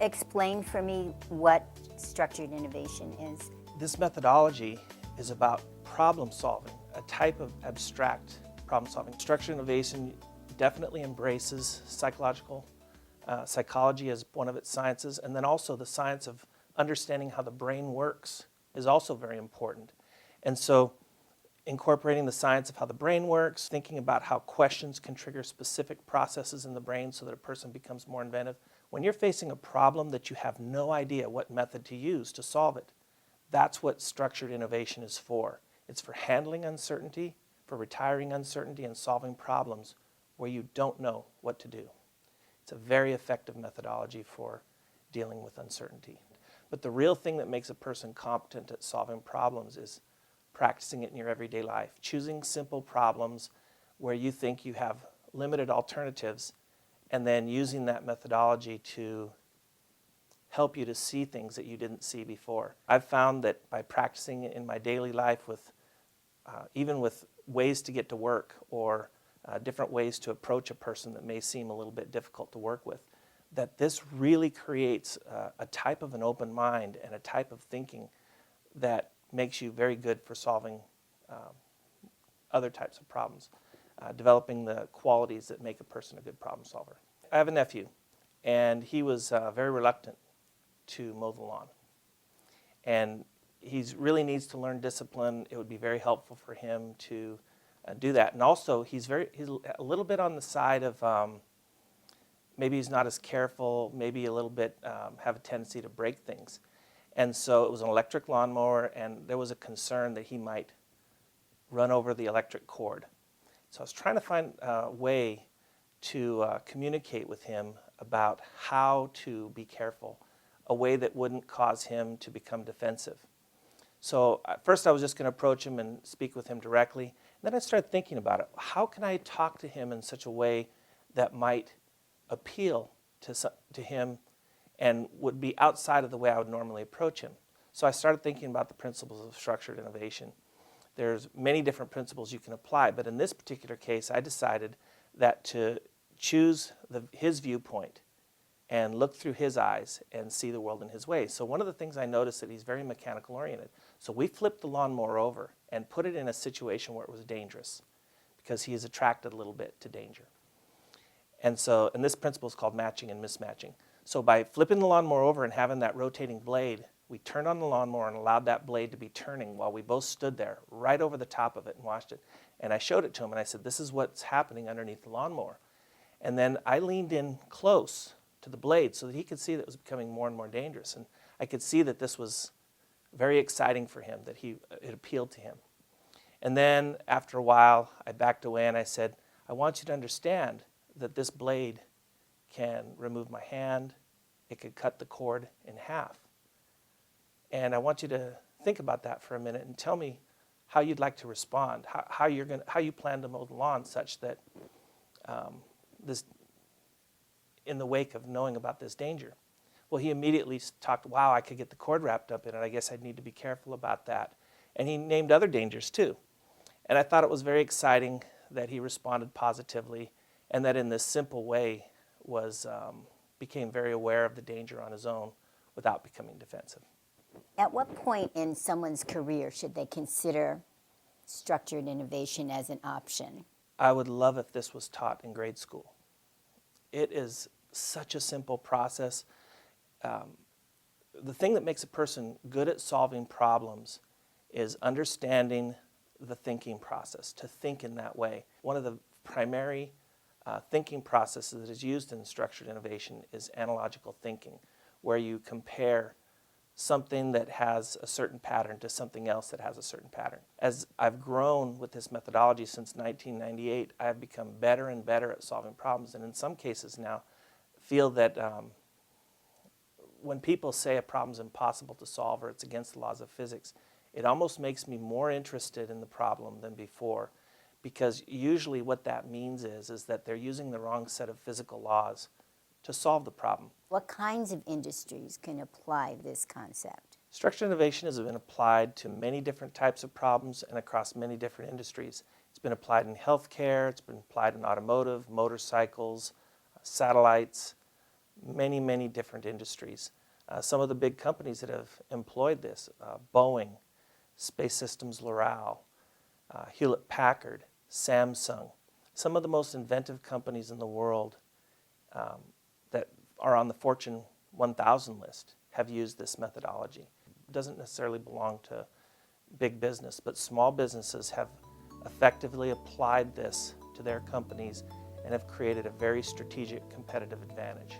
explain for me what structured innovation is? This methodology is about problem solving, a type of abstract problem solving. Structured innovation definitely embraces psychology as one of its sciences, and then also the science of understanding how the brain works is also very important. And so incorporating the science of how the brain works, thinking about how questions can trigger specific processes in the brain so that a person becomes more inventive. When you're facing a problem that you have no idea what method to use to solve it, that's what structured innovation is for. It's for handling uncertainty, for retiring uncertainty, and solving problems where you don't know what to do. It's a very effective methodology for dealing with uncertainty. But the real thing that makes a person competent at solving problems is practicing it in your everyday life, choosing simple problems where you think you have limited alternatives, and then using that methodology to help you to see things that you didn't see before. I've found that by practicing in my daily life with even with ways to get to work or different ways to approach a person that may seem a little bit difficult to work with, that this really creates a type of an open mind and a type of thinking that makes you very good for solving other types of problems, developing the qualities that make a person a good problem solver. I have a nephew, and he was very reluctant to mow the lawn. And he really needs to learn discipline. It would be very helpful for him to do that. And also, he's a little bit on the side of maybe he's not as careful, maybe a little bit have a tendency to break things. And so it was an electric lawnmower, and there was a concern that he might run over the electric cord. So I was trying to find a way to communicate with him about how to be careful, a way that wouldn't cause him to become defensive. So at first I was just going to approach him and speak with him directly. And then I started thinking about it. How can I talk to him in such a way that might appeal to him and would be outside of the way I would normally approach him? So I started thinking about the principles of structured innovation. There's many different principles you can apply, but in this particular case, I decided that to choose his viewpoint and look through his eyes and see the world in his way. So one of the things I noticed that he's very mechanical oriented. So we flipped the lawnmower over and put it in a situation where it was dangerous because he is attracted a little bit to danger. And this principle is called matching and mismatching. So by flipping the lawnmower over and having that rotating blade, we turned on the lawnmower and allowed that blade to be turning while we both stood there right over the top of it and watched it. And I showed it to him and I said, this is what's happening underneath the lawnmower. And then I leaned in close to the blade so that he could see that it was becoming more and more dangerous. And I could see that this was very exciting for him, that it appealed to him. And then after a while, I backed away and I said, I want you to understand that this blade can remove my hand. It could cut the cord in half. And I want you to think about that for a minute and tell me how you'd like to respond, how you plan to mow the lawn such that in the wake of knowing about this danger. Well, he immediately talked, wow, I could get the cord wrapped up in it. I guess I'd need to be careful about that. And he named other dangers too. And I thought it was very exciting that he responded positively and that in this simple way became very aware of the danger on his own without becoming defensive. At what point in someone's career should they consider structured innovation as an option? I would love if this was taught in grade school. It is such a simple process. The thing that makes a person good at solving problems is understanding the thinking process, to think in that way. One of the primary thinking processes that is used in structured innovation is analogical thinking, where you compare something that has a certain pattern to something else that has a certain pattern. As I've grown with this methodology since 1998, I've become better and better at solving problems, and in some cases now feel that when people say a problem is impossible to solve or it's against the laws of physics, it almost makes me more interested in the problem than before, because usually what that means is that they're using the wrong set of physical laws to solve the problem. What kinds of industries can apply this concept? Structured innovation has been applied to many different types of problems and across many different industries. It's been applied in healthcare, it's been applied in automotive, motorcycles, satellites, many, many different industries. Some of the big companies that have employed this, Boeing, Space Systems Loral, Hewlett-Packard, Samsung, some of the most inventive companies in the world that are on the Fortune 1000 list have used this methodology. It doesn't necessarily belong to big business, but small businesses have effectively applied this to their companies and have created a very strategic competitive advantage.